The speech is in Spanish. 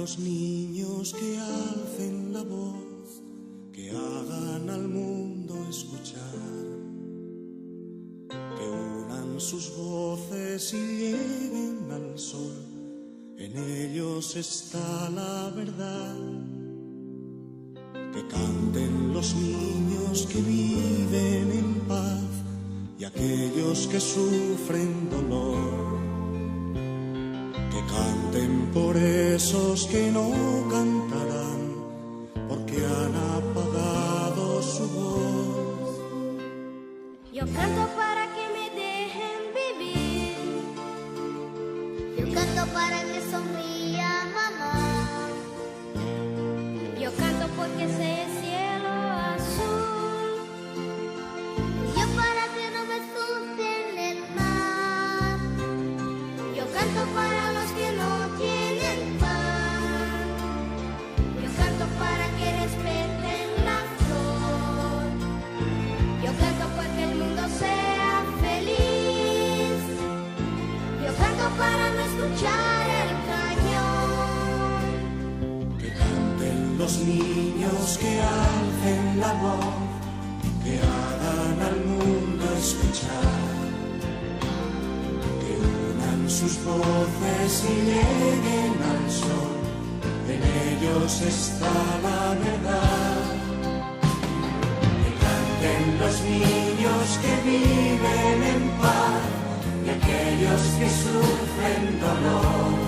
los niños que alcen la voz, que hagan al mundo escuchar, que unan sus voces y lleguen al sol. En ellos está la verdad. Que canten los niños que viven en paz y aquellos que sufren dolor. Que canten por esos que no cantarán, porque han apagado su voz. Yo canto para que me dejen vivir. Yo canto para que sonría mamá. Yo canto porque sé el cielo azul. Yo para que no me asusten el mar. Yo canto para los que no tienen pan. Yo canto para que respeten la flor. Yo canto porque el mundo sea feliz. Yo canto para no escuchar el cañón. Que canten los niños que alcen la voz, que hagan al mundo escuchar, que unan sus voces y lleguen al sol. En ellos está la verdad. Que canten los niños que viven en paz y aquellos que sufren dolor.